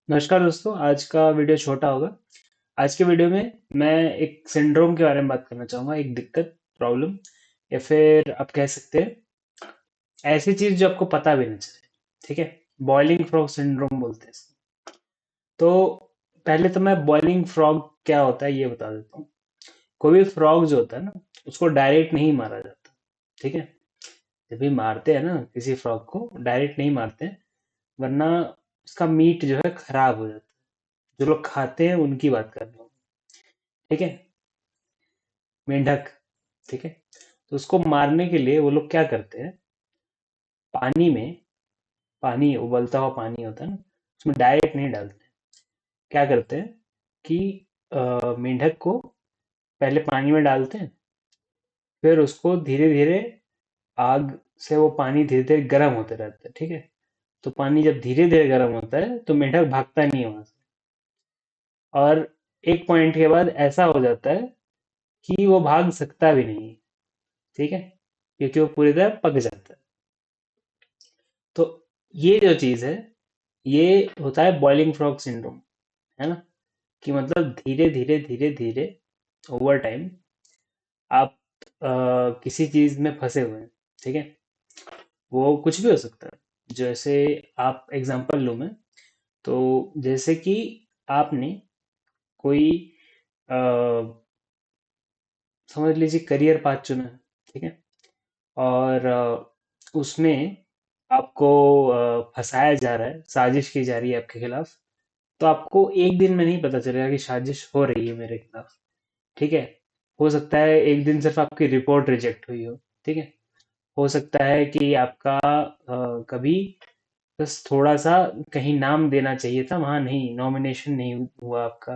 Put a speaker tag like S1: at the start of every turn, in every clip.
S1: नमस्कार दोस्तों, आज का वीडियो छोटा होगा। आज के वीडियो में मैं एक सिंड्रोम के बारे में बात करना चाहूँगा, एक दिक्कत, प्रॉब्लम या फिर आप कह सकते हैं ऐसी चीज़ जो आपको पता भी नहीं चले। ठीक है, बॉइलिंग फ्रॉग सिंड्रोम बोलते हैं इसको। तो पहले तो मैं बॉइलिंग फ्रॉग क्या होता है ये बता देता हूँ। कोई भी फ्रॉग जो होता है ना, उसको डायरेक्ट नहीं मारा जाता। ठीक है, जब भी मारते हैं ना किसी फ्रॉग को, डायरेक्ट नहीं मारते हैं, वरना उसका मीट जो है खराब हो जाता है। जो लोग खाते हैं उनकी बात कर रहा हूँ। ठीक है, मेंढक। ठीक है, तो उसको मारने के लिए वो लोग क्या करते हैं, पानी में, पानी उबलता हुआ पानी होता है ना, उसमें डायरेक्ट नहीं डालते। क्या करते हैं कि मेंढक को पहले पानी में डालते हैं, फिर उसको धीरे धीरे आग से वो पानी धीरे धीरे गर्म होते रहता है। ठीक है, तो पानी जब धीरे धीरे गर्म होता है तो मेंढक भागता नहीं है वहां से। और एक पॉइंट के बाद ऐसा हो जाता है कि वो भाग सकता भी नहीं है। ठीक है, क्योंकि वो पूरी तरह पक जाता है। तो ये जो चीज़ है, ये होता है बॉइलिंग फ्रॉग सिंड्रोम, है ना। कि मतलब धीरे धीरे धीरे धीरे ओवर टाइम आप किसी चीज में फंसे हुए हैं। ठीक है, वो कुछ भी हो सकता है। जैसे आप एग्जांपल लूँ मैं, तो जैसे कि आपने कोई अ, समझ लीजिए करियर पाथ चुना है। ठीक है, और उसमें आपको फंसाया जा रहा है, साजिश की जा रही है आपके खिलाफ। तो आपको एक दिन में नहीं पता चलेगा कि साजिश हो रही है मेरे खिलाफ। ठीक है, हो सकता है एक दिन सिर्फ आपकी रिपोर्ट रिजेक्ट हुई हो। ठीक है, हो सकता है कि आपका कभी बस थोड़ा सा कहीं नाम देना चाहिए था, वहां नहीं, नॉमिनेशन नहीं हुआ आपका।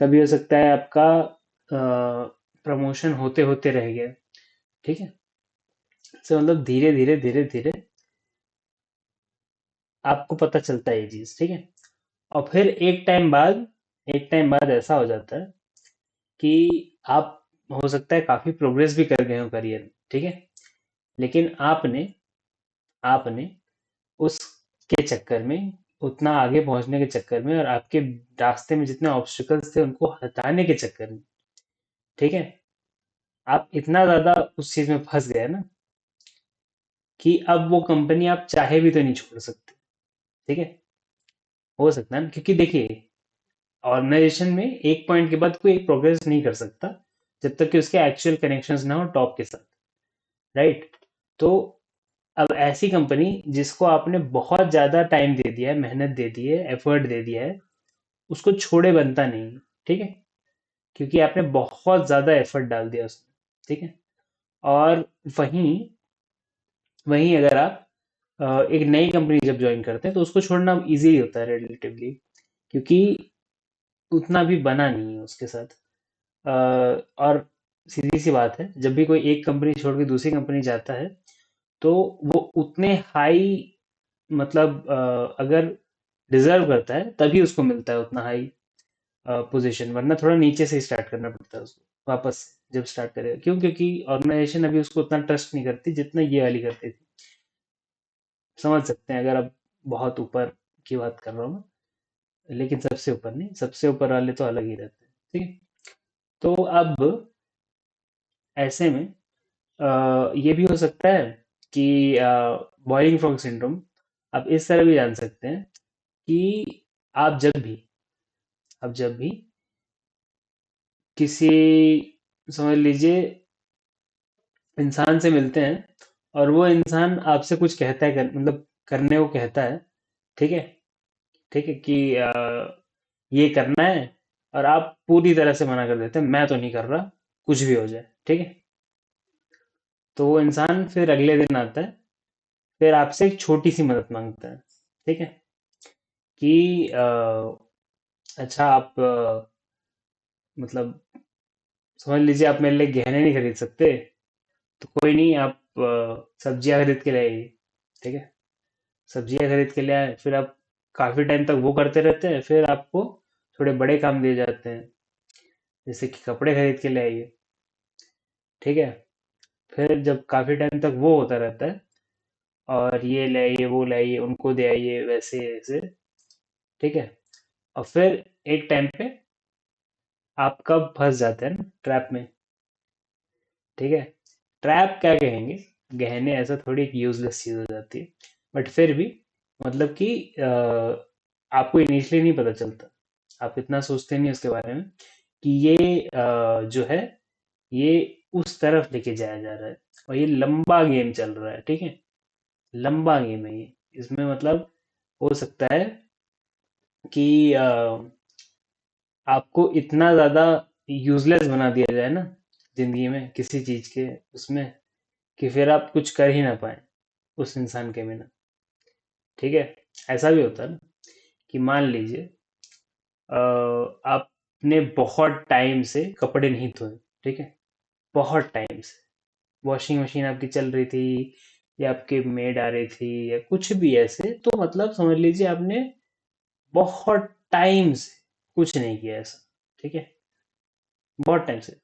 S1: कभी हो सकता है आपका प्रमोशन होते होते रह गया। ठीक है, तो मतलब धीरे धीरे धीरे धीरे आपको पता चलता है ये चीज। ठीक है, और फिर एक टाइम बाद ऐसा हो जाता है कि आप, हो सकता है काफी प्रोग्रेस भी कर गए हो करियर में। ठीक है, लेकिन आपने आपने उसके चक्कर में, उतना आगे पहुंचने के चक्कर में और आपके रास्ते में जितने ऑब्स्टिकल्स थे उनको हटाने के चक्कर में, ठीक है, आप इतना ज्यादा उस चीज में फंस गए ना कि अब वो कंपनी आप चाहे भी तो नहीं छोड़ सकते। ठीक है, हो सकता है ना, क्योंकि देखिए ऑर्गेनाइजेशन में एक पॉइंट के बाद कोई प्रोग्रेस नहीं कर सकता जब तक कि उसके एक्चुअल कनेक्शंस ना हो टॉप के साथ। राइट, तो अब ऐसी कंपनी जिसको आपने बहुत ज्यादा टाइम दे दिया है, मेहनत दे दी है, एफर्ट दे दिया है, उसको छोड़े बनता नहीं। ठीक है, क्योंकि आपने बहुत ज्यादा एफर्ट डाल दिया उसमें। ठीक है, और वहीं वहीं अगर आप एक नई कंपनी जब ज्वाइन करते हैं तो उसको छोड़ना इजी होता है रिलेटिवली, क्योंकि उतना भी बना नहीं है उसके साथ। और सीधी सी बात है, जब भी कोई एक कंपनी छोड़ के दूसरी कंपनी जाता है तो वो उतने हाई, मतलब अगर डिजर्व करता है तभी उसको मिलता है उतना हाई पोजीशन, वरना थोड़ा नीचे से स्टार्ट करना पड़ता है उसको वापस से, जब स्टार्ट करेगा। क्यों? क्योंकि ऑर्गेनाइजेशन अभी उसको उतना ट्रस्ट नहीं करती जितना ये वाली करती थी। समझ सकते हैं अगर अब बहुत ऊपर की बात कर रहा हूँ मैं, लेकिन सबसे ऊपर नहीं, सबसे ऊपर वाले तो अलग ही रहते हैं। ठीक है, तो अब ऐसे में ये भी हो सकता है कि बॉइलिंग फ्रॉग सिंड्रोम आप इस तरह भी जान सकते हैं कि आप जब भी किसी, समझ लीजिए, इंसान से मिलते हैं और वो इंसान आपसे कुछ कहता है, मतलब करने को कहता है। ठीक है, ठीक है कि ये करना है, और आप पूरी तरह से मना कर देते हैं, मैं तो नहीं कर रहा, कुछ भी हो जाए। ठीक है, तो वो इंसान फिर अगले दिन आता है, फिर आपसे एक छोटी सी मदद मांगता है। ठीक है, कि अच्छा आप मतलब समझ लीजिए आप मेरे लिए गहने नहीं खरीद सकते, तो कोई नहीं, आप सब्जियां खरीद के ले आइए। ठीक है, सब्जियां खरीद के ले आए, फिर आप काफी टाइम तक वो करते रहते हैं, फिर आपको थोड़े बड़े काम दिए जाते हैं, जैसे कि कपड़े खरीद के ले आइए। ठीक है, फिर जब काफी टाइम तक वो होता रहता है, और ये ले आइए वो ले आइए उनको दे आइए वैसे ऐसे। ठीक है, और फिर एक टाइम पे आप कब फंस जाते हैं ना ट्रैप में, ठीक है। ट्रैप क्या कहेंगे, गहने ऐसा थोड़ी एक यूजलेस चीज हो जाती है, बट फिर भी मतलब कि आपको इनिशियली नहीं पता चलता, आप इतना सोचते नहीं उसके बारे में कि ये जो है ये उस तरफ लेके जाया जा रहा है, और ये लंबा गेम चल रहा है, ठीक है। लंबा गेम है ये, इसमें मतलब हो सकता है कि आपको इतना ज्यादा यूजलेस बना दिया जाए ना जिंदगी में किसी चीज के उसमें, कि फिर आप कुछ कर ही ना पाए उस इंसान के बिना, ठीक है। ऐसा भी होता है ना कि मान लीजिए आपने बहुत टाइम से कपड़े नहीं धोए, ठीक है, बहुत टाइम से वॉशिंग मशीन आपकी चल रही थी, या आपके मेड आ रही थी, या कुछ भी ऐसे, तो मतलब समझ लीजिए आपने बहुत टाइम से कुछ नहीं किया ऐसा, ठीक है, बहुत टाइम से।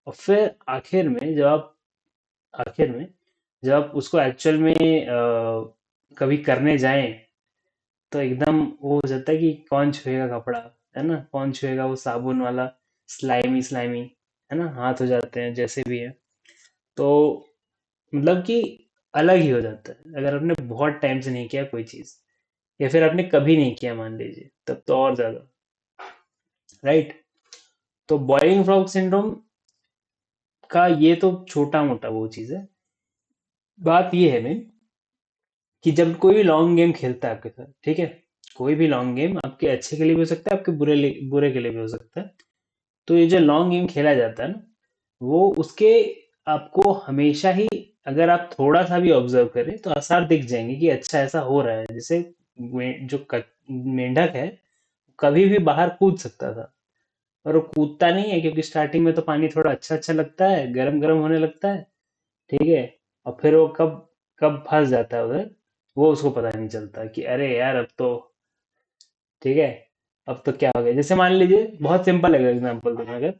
S1: और फिर आखिर में जब आप उसको एक्चुअल में कभी करने जाएं, तो एकदम वो हो जाता है कि कौन छुएगा कपड़ा, है ना, कौन छुएगा वो साबुन वाला, स्लाइमी स्लाइमी, है ना, हाथ हो जाते हैं जैसे भी है। तो मतलब कि अलग ही हो जाता है अगर आपने बहुत टाइम से नहीं किया कोई चीज, या फिर आपने कभी नहीं किया मान लीजिए, तब तो और ज्यादा, राइट। तो बॉइलिंग फ्रॉग सिंड्रोम का ये तो छोटा मोटा वो चीज है। बात ये है मेन कि जब कोई भी लॉन्ग गेम खेलता है आपके साथ, ठीक है, कोई भी लॉन्ग गेम आपके अच्छे के लिए भी हो सकता है, आपके बुरे के लिए भी हो सकता है। तो ये जो लॉन्ग गेम खेला जाता है ना, वो उसके आपको हमेशा ही, अगर आप थोड़ा सा भी ऑब्जर्व करें तो आसार दिख जाएंगे कि अच्छा ऐसा हो रहा है। जैसे मेंढक है, कभी भी बाहर कूद सकता था, और वो कूदता नहीं है क्योंकि स्टार्टिंग में तो पानी थोड़ा अच्छा अच्छा लगता है, गरम गरम होने लगता है, ठीक है। और फिर वो कब कब फंस जाता है उधर, वो उसको पता नहीं चलता कि अरे यार अब तो, ठीक है, अब तो क्या हो गया। जैसे मान लीजिए, बहुत सिंपल है एग्जांपल दूंगा, अगर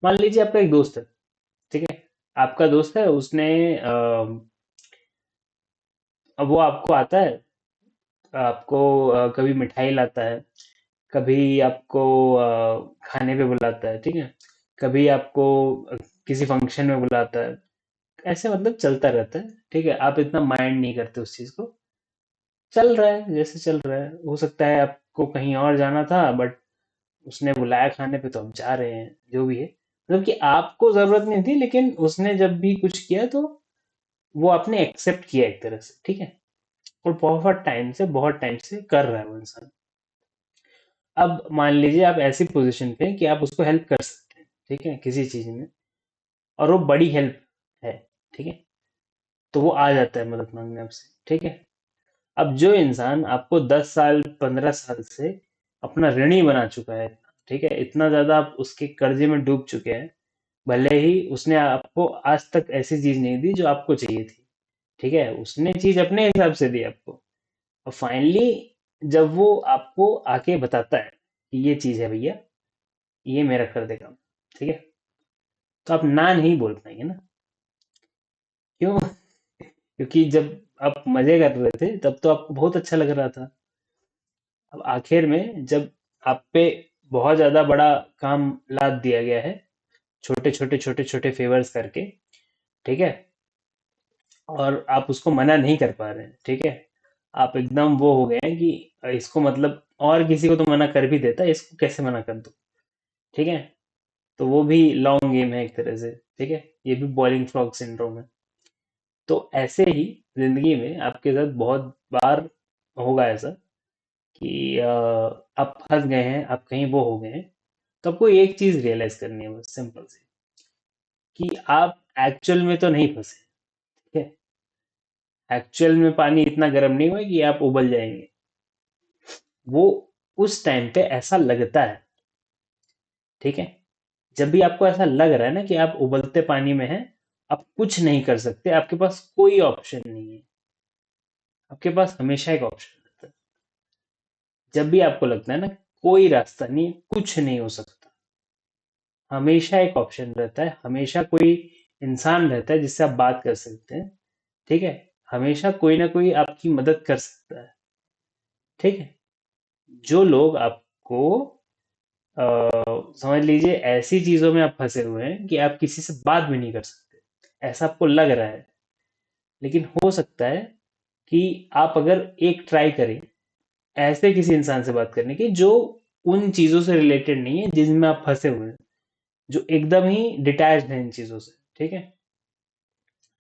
S1: मान लीजिए आपका एक दोस्त है, ठीक है, आपका दोस्त है, उसने अब वो आपको आता है, आपको कभी मिठाई लाता है, कभी आपको खाने पे बुलाता है, ठीक है, कभी आपको किसी फंक्शन में बुलाता है, ऐसे मतलब चलता रहता है, ठीक है। आप इतना माइंड नहीं करते उस चीज को, चल रहा है जैसे चल रहा है। हो सकता है आपको कहीं और जाना था, बट उसने बुलाया खाने पे तो हम जा रहे हैं, जो भी है, मतलब कि आपको जरूरत नहीं थी, लेकिन उसने जब भी कुछ किया तो वो आपने एक्सेप्ट किया एक तरह से, ठीक है। और बहुत टाइम से कर रहा है वो इंसान। अब मान लीजिए आप ऐसी पोजीशन पे हैं कि आप उसको हेल्प कर सकते हैं, ठीक है, किसी चीज में, और वो बड़ी हेल्प है, ठीक है, तो वो आ जाता है मदद मांगने आपसे, ठीक है। अब जो इंसान आपको 10 साल 15 साल से अपना ऋणी बना चुका है, ठीक है, इतना ज्यादा आप उसके कर्जे में डूब चुके हैं, भले ही उसने आपको आज तक ऐसी चीज नहीं दी जो आपको चाहिए थी, ठीक है, उसने चीज अपने हिसाब से दी आपको, और फाइनली जब वो आपको आके बताता है कि ये चीज है भैया, ये मेरा कर देगा, ठीक है, तो आप ना नहीं बोल पाएंगे ना। क्यों? क्योंकि जब आप मजे कर रहे थे तब तो आपको बहुत अच्छा लग रहा था। अब आखिर में जब आप पे बहुत ज्यादा बड़ा काम लाद दिया गया है, छोटे छोटे फेवर्स करके, ठीक है, और आप उसको मना नहीं कर पा रहे हैं, ठीक है, आप एकदम वो हो गए हैं कि इसको मतलब और किसी को तो मना कर भी देता है, इसको कैसे मना कर दो, ठीक है। तो वो भी लॉन्ग गेम है एक तरह से, ठीक है, ये भी बॉइलिंग फ्रॉग सिंड्रोम है। तो ऐसे ही जिंदगी में आपके साथ बहुत बार होगा ऐसा कि आप फंस गए हैं, आप कहीं वो हो गए हैं, तो आपको एक चीज रियलाइज करनी है, बस सिंपल सी, कि आप एक्चुअल में तो नहीं फंसे, ठीक है। एक्चुअल में पानी इतना गर्म नहीं हुआ कि आप उबल जाएंगे, वो उस टाइम पे ऐसा लगता है, ठीक है। जब भी आपको ऐसा लग रहा है ना कि आप उबलते पानी में हैं, आप कुछ नहीं कर सकते, आपके पास कोई ऑप्शन नहीं है, आपके पास हमेशा एक ऑप्शन रहता है। जब भी आपको लगता है ना कोई रास्ता नहीं, कुछ नहीं हो सकता, हमेशा एक ऑप्शन रहता है, हमेशा कोई इंसान रहता है जिससे आप बात कर सकते हैं, ठीक है, हमेशा कोई ना कोई आपकी मदद कर सकता है, ठीक है। जो लोग आपको आपको समझ लीजिए ऐसी चीजों में आप फंसे हुए हैं कि आप किसी से बात भी नहीं कर सकते, ऐसा आपको लग रहा है। लेकिन हो सकता है कि आप अगर एक ट्राई करें ऐसे किसी इंसान से बात करने की जो उन चीजों से रिलेटेड नहीं है जिनमें आप फंसे हुए हैं, जो एकदम ही डिटैच्ड है इन चीजों से, ठीक है।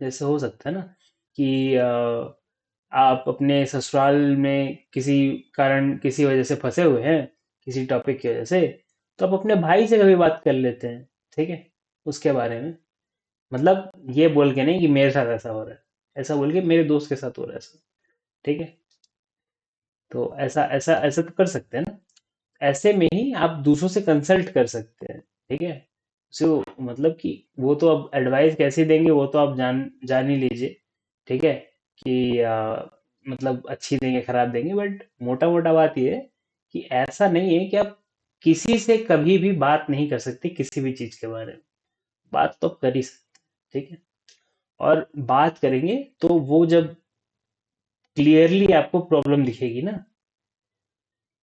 S1: जैसे हो सकता है ना कि आप अपने ससुराल में किसी कारण किसी वजह से फंसे हुए हैं, किसी टॉपिक की वजह से, तो आप अपने भाई से कभी बात कर लेते हैं, ठीक है, उसके बारे में। मतलब ये बोल के नहीं कि मेरे साथ ऐसा हो रहा है, ऐसा बोल के मेरे दोस्त के साथ हो रहा है ऐसा, ठीक है। तो ऐसा ऐसा ऐसा तो कर सकते हैं ना। ऐसे में ही आप दूसरों से कंसल्ट कर सकते हैं, ठीक है। सो मतलब कि वो तो अब एडवाइस कैसे देंगे वो तो आप जान जान ही लीजिए, ठीक है, कि मतलब अच्छी देंगे खराब देंगे, बट मोटा मोटा बात ये है कि ऐसा नहीं है कि आप किसी से कभी भी बात नहीं कर सकते किसी भी चीज के बारे में। बात तो आप कर ही सकते हैं, ठीक है। और बात करेंगे तो वो जब क्लियरली आपको प्रॉब्लम दिखेगी ना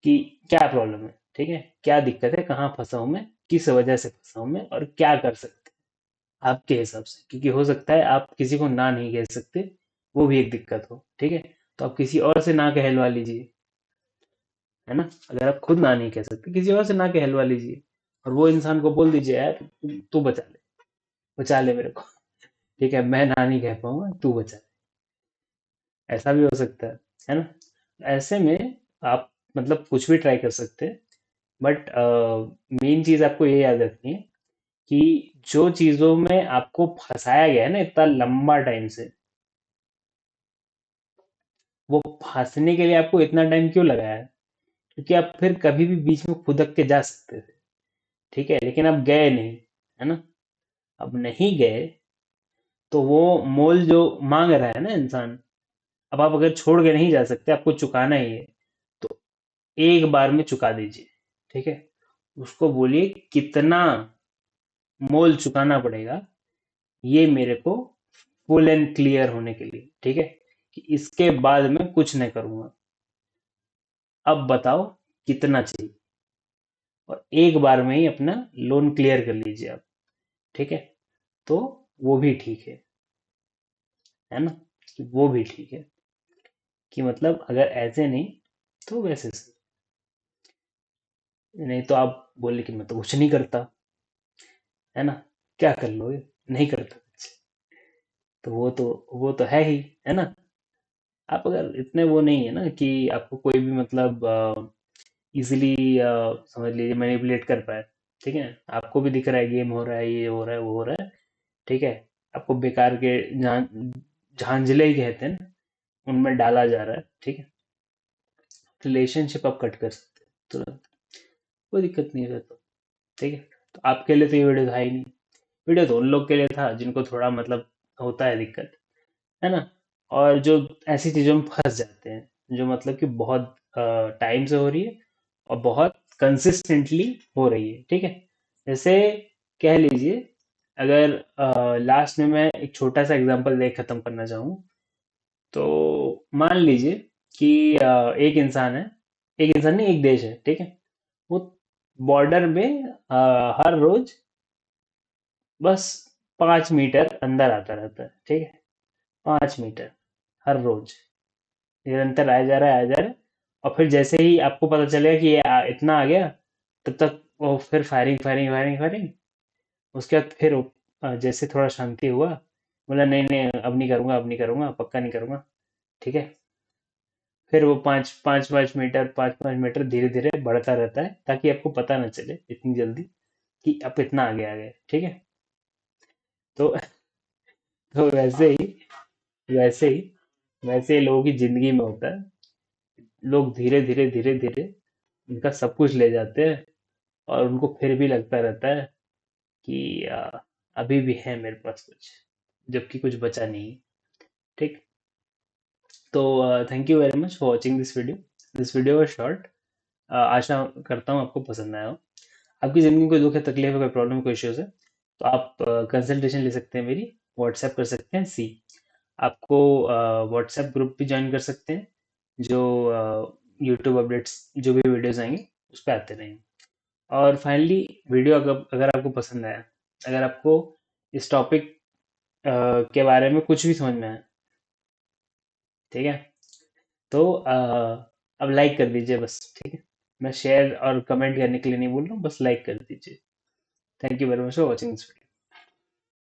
S1: कि क्या प्रॉब्लम है, ठीक है, क्या दिक्कत है, कहाँ फंसा हूं मैं, किस वजह से फंसा हूं मैं, और क्या कर सकते हैं आपके हिसाब से। क्योंकि हो सकता है आप किसी को ना नहीं कह सकते, वो भी एक दिक्कत हो, ठीक है। तो आप किसी और से ना कहलवा लीजिए, है ना। अगर आप खुद ना नहीं कह सकते किसी और से ना कहलवा लीजिए, और वो इंसान को बोल दीजिए यार तू बचा ले मेरे को, ठीक है, मैं ना नहीं कह पाऊंगा, तू बचा ले। ऐसा भी हो सकता है ना। ऐसे में आप मतलब कुछ भी ट्राई कर सकते हैं, बट मेन चीज आपको ये याद रखनी है कि जो चीजों में आपको फंसाया गया है ना इतना लंबा टाइम से, वो फंसने के लिए आपको इतना टाइम क्यों लगाया है? क्योंकि आप फिर कभी भी बीच में खुदक के जा सकते थे, ठीक है, लेकिन आप गए नहीं, है ना। अब नहीं गए तो वो मोल जो मांग रहा है ना इंसान, अब आप अगर छोड़ के नहीं जा सकते, आपको चुकाना ही है, तो एक बार में चुका दीजिए, ठीक है। उसको बोलिए कितना मोल चुकाना पड़ेगा ये मेरे को फुल एंड क्लियर होने के लिए, ठीक है, कि इसके बाद मैं कुछ नहीं करूंगा। अब बताओ कितना चाहिए, और एक बार में ही अपना लोन क्लियर कर लीजिए आप, ठीक है। तो वो भी ठीक है ना, कि वो भी ठीक है, कि मतलब अगर ऐसे नहीं तो वैसे से। नहीं तो आप बोले कि मैं तो कुछ नहीं करता, है ना, क्या कर लोगे, नहीं करता कुछ, तो वो तो है ही, है ना। आप अगर इतने वो नहीं है ना कि आपको कोई भी मतलब इजीली समझ लीजिए मैनिपुलेट कर पाए, ठीक है, आपको भी दिख रहा है गेम हो रहा है, ये हो रहा है, वो हो रहा है, ठीक है, आपको बेकार के झांझले ही कहते हैं ना, उनमें डाला जा रहा है, ठीक है। रिलेशनशिप आप कट कर सकते हैं तुरंत, कोई दिक्कत नहीं है तो, ठीक है। तो आपके लिए तो ये वीडियो था ही नहीं, वीडियो तो उन लोग के लिए था जिनको थोड़ा मतलब होता है दिक्कत, है ना, और जो ऐसी चीजों में फंस जाते हैं जो मतलब कि बहुत टाइम से हो रही है और बहुत कंसिस्टेंटली हो रही है, ठीक है। जैसे कह लीजिए, अगर लास्ट में मैं एक छोटा सा एग्जांपल दे खत्म करना चाहूँ, तो मान लीजिए कि एक इंसान है, एक इंसान नहीं, एक देश है, ठीक है। वो बॉर्डर में हर रोज बस 5 मीटर अंदर आता रहता है, ठीक है, 5 मीटर हर रोज निरंतर आया जा रहा है, आया जा रहा है। और फिर जैसे ही आपको पता चलेगा कि ये इतना आ गया, तब तक वो फिर फायरिंग फायरिंग फायरिंग फायरिंग। उसके बाद फिर वो, जैसे थोड़ा शांति हुआ, बोला नहीं नहीं अब नहीं करूंगा, अब नहीं करूंगा, पक्का नहीं करूंगा, ठीक है। फिर वो 5 5 5 मीटर 5 5 मीटर धीरे धीरे बढ़ता रहता है ताकि आपको पता ना चले इतनी जल्दी कि अब इतना आगे आ गए, ठीक है। तो तो वैसे ही लोगों की जिंदगी में होता है। लोग धीरे धीरे धीरे धीरे उनका सब कुछ ले जाते हैं, और उनको फिर भी लगता रहता है कि अभी भी है मेरे पास कुछ, जबकि कुछ बचा नहीं, ठीक। तो thank you very much for watching this video was short. आशा करता हूँ आपको पसंद आया हो। आपकी ज़िंदगी में कोई दुख है, तकलीफ है, कोई प्रॉब्लम, कोई इश्यूज है, तो आप कंसल्टेशन ले सकते हैं मेरी, व्हाट्सएप कर सकते हैं सी। आपको व्हाट्सएप ग्रुप भी ज्वाइन कर सकते हैं, जो यूट्यूब अपडेट्स जो भी वीडियोस आएंगे उस पर आते रहेंगे। और फाइनली, वीडियो अगर अगर आपको पसंद आया, अगर आपको इस टॉपिक के बारे में कुछ भी समझ में आया, ठीक है, तो अब लाइक कर दीजिए बस, ठीक है। मैं शेयर और कमेंट करने के लिए नहीं बोल रहा हूँ, बस लाइक कर दीजिए। Thank you very much for watching this video.